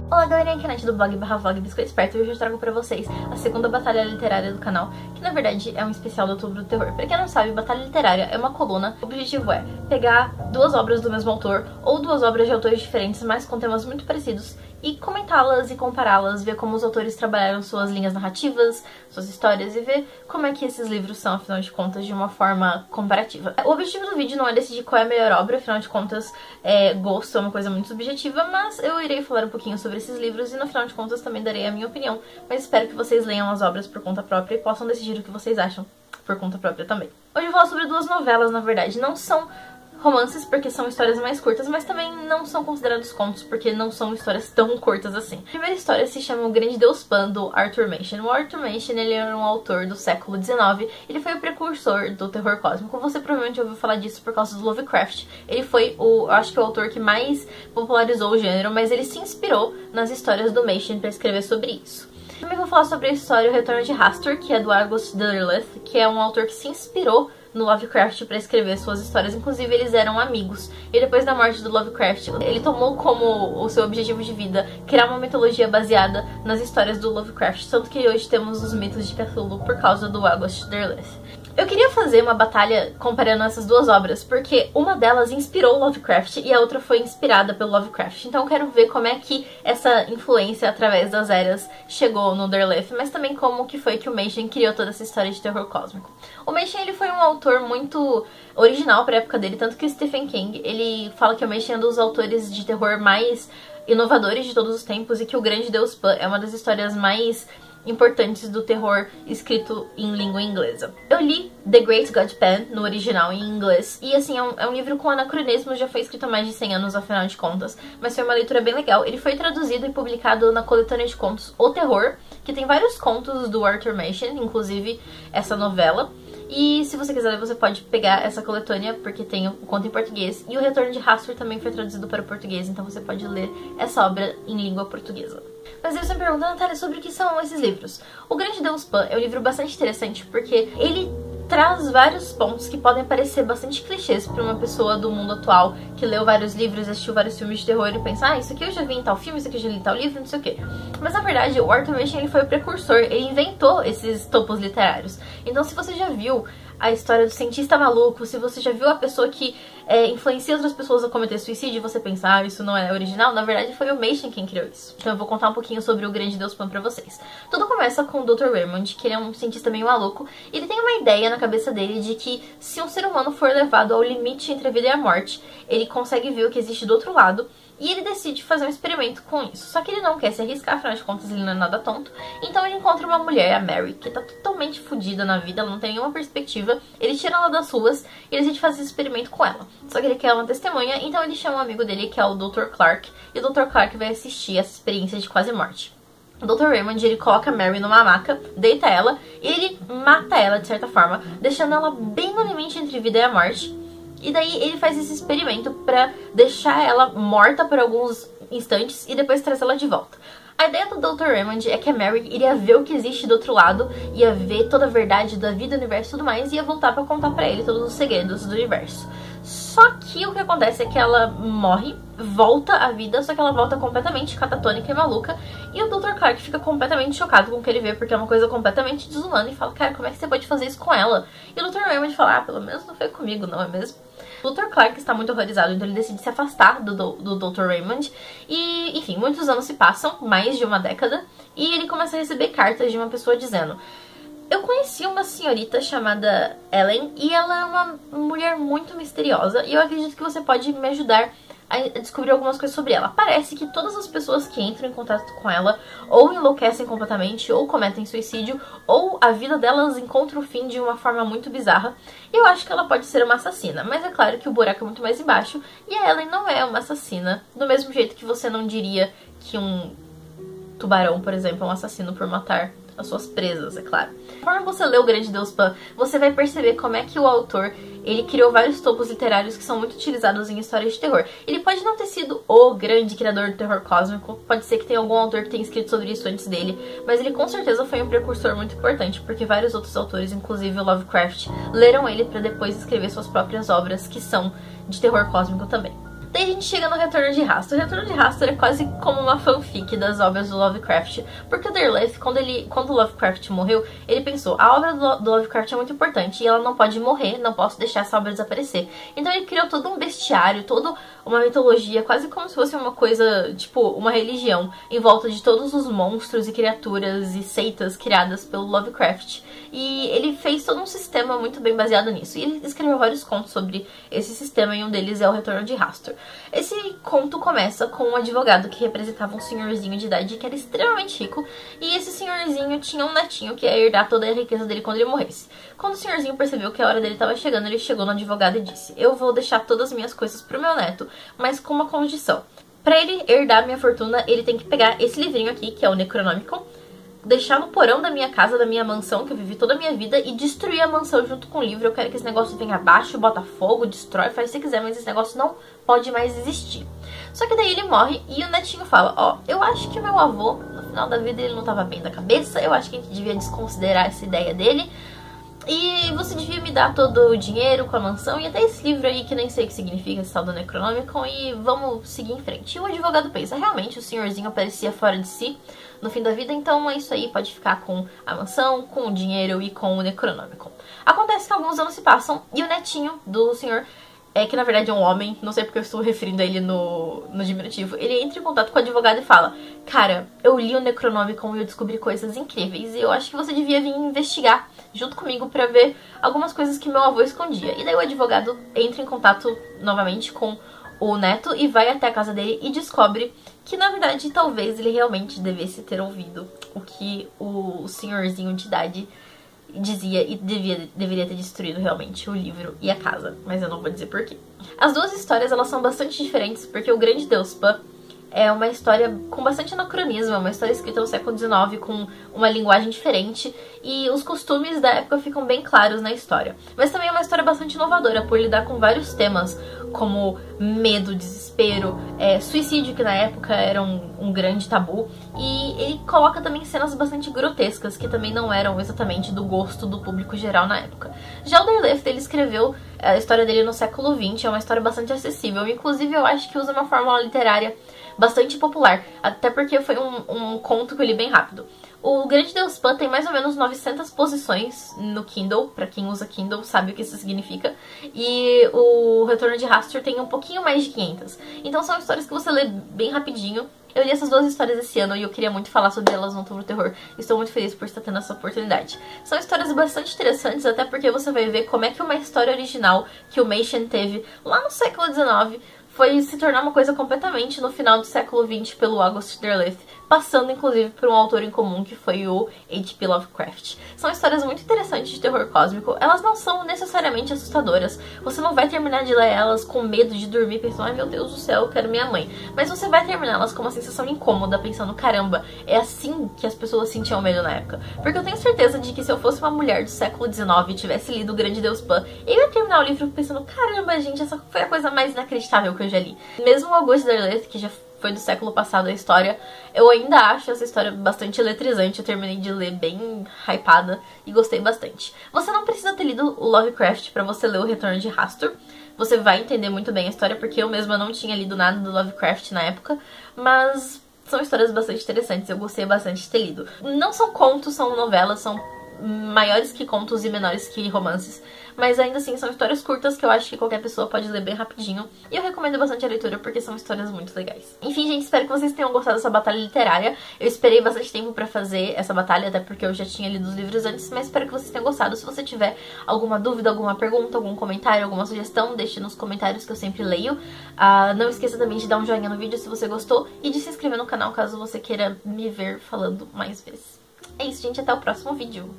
Olá galerinha, aqui é a Nath do blog /vlog Biscoito Esperto e hoje eu trago pra vocês a segunda batalha literária do canal, que na verdade é um especial do Outubro do Terror. Pra quem não sabe, batalha literária é uma coluna. O objetivo é pegar duas obras do mesmo autor ou duas obras de autores diferentes, mas com temas muito parecidos, e comentá-las e compará-las, ver como os autores trabalharam suas linhas narrativas, suas histórias e ver como é que esses livros são, afinal de contas, de uma forma comparativa. O objetivo do vídeo não é decidir qual é a melhor obra, afinal de contas, gosto é uma coisa muito subjetiva, mas eu irei falar um pouquinho sobre esses livros e no final de contas também darei a minha opinião, mas espero que vocês leiam as obras por conta própria e possam decidir o que vocês acham por conta própria também. Hoje eu vou falar sobre duas novelas, na verdade, não são romances porque são histórias mais curtas, mas também não são considerados contos porque não são histórias tão curtas assim. A primeira história se chama O Grande Deus Pan, do Arthur Machen. O Arthur Machen, ele era um autor do século XIX, ele foi o precursor do terror cósmico. Você provavelmente ouviu falar disso por causa do Lovecraft. Ele foi eu acho que o autor que mais popularizou o gênero, mas ele se inspirou nas histórias do Machen para escrever sobre isso. Também vou falar sobre a história O Retorno de Hastur, que é do August Derleth, que é um autor que se inspirou no Lovecraft para escrever suas histórias, inclusive eles eram amigos. E depois da morte do Lovecraft, ele tomou como o seu objetivo de vida criar uma mitologia baseada nas histórias do Lovecraft, tanto que hoje temos os mitos de Cthulhu por causa do August Derleth. Eu queria fazer uma batalha comparando essas duas obras, porque uma delas inspirou Lovecraft e a outra foi inspirada pelo Lovecraft. Então eu quero ver como é que essa influência através das eras chegou no Derleth, mas também como que foi que o Machen criou toda essa história de terror cósmico. O Machen, ele foi um autor muito original para a época dele, tanto que o Stephen King, ele fala que o Machen é um dos autores de terror mais inovadores de todos os tempos e que O Grande Deus Pan é uma das histórias mais importantes do terror escrito em língua inglesa. Eu li The Great God Pan no original em inglês e assim, é um livro com anacronismos, já foi escrito há mais de 100 anos afinal de contas, mas foi uma leitura bem legal. Ele foi traduzido e publicado na coletânea de contos O Terror, que tem vários contos do Arthur Machen, inclusive essa novela. E se você quiser ler, você pode pegar essa coletânea, porque tem o conto em português. E O Retorno de Hastur também foi traduzido para o português, então você pode ler essa obra em língua portuguesa. Mas aí você me pergunta, Natália, sobre o que são esses livros? O Grande Deus Pan é um livro bastante interessante, porque ele traz vários pontos que podem parecer bastante clichês para uma pessoa do mundo atual que leu vários livros, assistiu vários filmes de terror e pensa, ah, isso aqui eu já vi em tal filme, isso aqui eu já li em tal livro, não sei o quê. Mas na verdade o Arthur Machen, ele foi o precursor, ele inventou esses topos literários. Então se você já viu a história do cientista maluco, se você já viu a pessoa que influencia outras pessoas a cometer suicídio e você pensa, ah, isso não é original, na verdade foi o Machen quem criou isso. Então eu vou contar um pouquinho sobre O Grande Deus Pan pra vocês. Tudo começa com o Dr. Raymond, que ele é um cientista meio maluco, e ele tem uma ideia na cabeça dele de que se um ser humano for levado ao limite entre a vida e a morte, ele consegue ver o que existe do outro lado, e ele decide fazer um experimento com isso. Só que ele não quer se arriscar, afinal de contas ele não é nada tonto. Então ele encontra uma mulher, a Mary, que tá totalmente fodida na vida, ela não tem nenhuma perspectiva. Ele tira ela das ruas e ele decide fazer esse experimento com ela. Só que ele quer uma testemunha, então ele chama um amigo dele, que é o Dr. Clark. E o Dr. Clark vai assistir essa experiência de quase morte. O Dr. Raymond, ele coloca a Mary numa maca, deita ela e ele mata ela de certa forma, deixando ela bem no limite entre vida e a morte. E daí ele faz esse experimento pra deixar ela morta por alguns instantes e depois trazer ela de volta. A ideia do Dr. Raymond é que a Mary iria ver o que existe do outro lado, ia ver toda a verdade da vida, do universo e tudo mais, e ia voltar pra contar pra ele todos os segredos do universo. Só que o que acontece é que ela morre, volta à vida, só que ela volta completamente catatônica e maluca, e o Dr. Clark fica completamente chocado com o que ele vê, porque é uma coisa completamente desumana, e fala, cara, como é que você pode fazer isso com ela? E o Dr. Raymond fala, ah, pelo menos não foi comigo, não é mesmo? O Dr. Clark está muito horrorizado, então ele decide se afastar do Dr. Raymond. E, enfim, muitos anos se passam, mais de uma década, e ele começa a receber cartas de uma pessoa dizendo: eu conheci uma senhorita chamada Ellen, e ela é uma mulher muito misteriosa, e eu acredito que você pode me ajudar a descobrir algumas coisas sobre ela. Parece que todas as pessoas que entram em contato com ela ou enlouquecem completamente, ou cometem suicídio, ou a vida delas encontra o fim de uma forma muito bizarra. E eu acho que ela pode ser uma assassina, mas é claro que o buraco é muito mais embaixo, e a Ellen não é uma assassina, do mesmo jeito que você não diria que um tubarão, por exemplo, é um assassino por matar as suas presas, é claro. Conforme você lê O Grande Deus Pan, você vai perceber como é que o autor, ele criou vários topos literários que são muito utilizados em histórias de terror. Ele pode não ter sido o grande criador do terror cósmico, pode ser que tenha algum autor que tenha escrito sobre isso antes dele, mas ele com certeza foi um precursor muito importante, porque vários outros autores, inclusive o Lovecraft, leram ele para depois escrever suas próprias obras, que são de terror cósmico também. Daí a gente chega no Retorno de Hastur. O Retorno de Hastur é quase como uma fanfic das obras do Lovecraft, porque o Derleth, quando o Lovecraft morreu, ele pensou, a obra do Lovecraft é muito importante e ela não pode morrer, não posso deixar essa obra desaparecer. Então ele criou todo um bestiário, toda uma mitologia, quase como se fosse uma coisa, tipo, uma religião, em volta de todos os monstros e criaturas e seitas criadas pelo Lovecraft. E ele fez todo um sistema muito bem baseado nisso. E ele escreveu vários contos sobre esse sistema, e um deles é o Retorno de Hastur. Esse conto começa com um advogado que representava um senhorzinho de idade que era extremamente rico, e esse senhorzinho tinha um netinho que ia herdar toda a riqueza dele quando ele morresse. Quando o senhorzinho percebeu que a hora dele estava chegando, ele chegou no advogado e disse: eu vou deixar todas as minhas coisas pro meu neto, mas com uma condição. Pra ele herdar minha fortuna, ele tem que pegar esse livrinho aqui, que é o Necronomicon, deixar no porão da minha casa, da minha mansão, que eu vivi toda a minha vida, e destruir a mansão junto com o livro. Eu quero que esse negócio venha abaixo, bota fogo, destrói, faz o que você quiser, mas esse negócio não pode mais existir. Só que daí ele morre e o netinho fala: ó, eu acho que o meu avô, no final da vida, ele não tava bem da cabeça, eu acho que a gente devia desconsiderar essa ideia dele, e você devia me dar todo o dinheiro com a mansão e até esse livro aí que nem sei o que significa, esse tal do Necronomicon, e vamos seguir em frente. E o advogado pensa: realmente o senhorzinho parecia fora de si no fim da vida, então é isso aí, pode ficar com a mansão, com o dinheiro e com o Necronomicon. Acontece que alguns anos se passam e o netinho do senhor, que na verdade é um homem, não sei porque eu estou referindo a ele no diminutivo, ele entra em contato com o advogado e fala: cara, eu li o Necronomicon e eu descobri coisas incríveis e eu acho que você devia vir investigar junto comigo pra ver algumas coisas que meu avô escondia. E daí o advogado entra em contato novamente com o neto e vai até a casa dele e descobre que, na verdade, talvez ele realmente devesse ter ouvido o que o senhorzinho de idade dizia e deveria ter destruído realmente o livro e a casa, mas eu não vou dizer porquê. As duas histórias, elas são bastante diferentes, porque O Grande Deus Pan é uma história com bastante anacronismo, é uma história escrita no século XIX com uma linguagem diferente e os costumes da época ficam bem claros na história. Mas também é uma história bastante inovadora por lidar com vários temas como medo, desespero, suicídio, que na época era um grande tabu, e ele coloca também cenas bastante grotescas que também não eram exatamente do gosto do público geral na época. Já o Derleth, ele escreveu a história dele no século XX, é uma história bastante acessível, inclusive eu acho que usa uma fórmula literária bastante popular, até porque foi um conto que eu li bem rápido. O Grande Deus Pan tem mais ou menos 900 posições no Kindle, pra quem usa Kindle sabe o que isso significa, e o Retorno de Hastur tem um pouquinho mais de 500. Então são histórias que você lê bem rapidinho. Eu li essas duas histórias esse ano e eu queria muito falar sobre elas no Outubro Terror. Estou muito feliz por estar tendo essa oportunidade. São histórias bastante interessantes, até porque você vai ver como é que uma história original que o Machen teve lá no século XIX foi se tornar uma coisa completamente no final do século XX pelo August Derleth, passando inclusive por um autor em comum que foi o H.P. Lovecraft. São histórias muito interessantes de terror cósmico, elas não são necessariamente assustadoras, você não vai terminar de ler elas com medo de dormir pensando: ai meu Deus do céu, eu quero minha mãe, mas você vai terminar elas com uma sensação incômoda, pensando: caramba, é assim que as pessoas sentiam medo na época. Porque eu tenho certeza de que se eu fosse uma mulher do século XIX e tivesse lido O Grande Deus Pan, eu ia terminar o livro pensando: caramba, gente, essa foi a coisa mais inacreditável que eu já li. Mesmo o August Derleth, que já foi do século passado a história, eu ainda acho essa história bastante eletrizante. Eu terminei de ler bem hypada e gostei bastante. Você não precisa ter lido o Lovecraft pra você ler O Retorno de Hastur. Você vai entender muito bem a história, porque eu mesma não tinha lido nada do Lovecraft na época, mas são histórias bastante interessantes, eu gostei bastante de ter lido. Não são contos, são novelas, são maiores que contos e menores que romances, mas ainda assim são histórias curtas que eu acho que qualquer pessoa pode ler bem rapidinho, e eu recomendo bastante a leitura porque são histórias muito legais. Enfim, gente, espero que vocês tenham gostado dessa batalha literária. Eu esperei bastante tempo pra fazer essa batalha, até porque eu já tinha lido os livros antes, mas espero que vocês tenham gostado. Se você tiver alguma dúvida, alguma pergunta, algum comentário, alguma sugestão, deixe nos comentários que eu sempre leio. Não esqueça também de dar um joinha no vídeo se você gostou e de se inscrever no canal caso você queira me ver falando mais vezes. É isso, gente, até o próximo vídeo.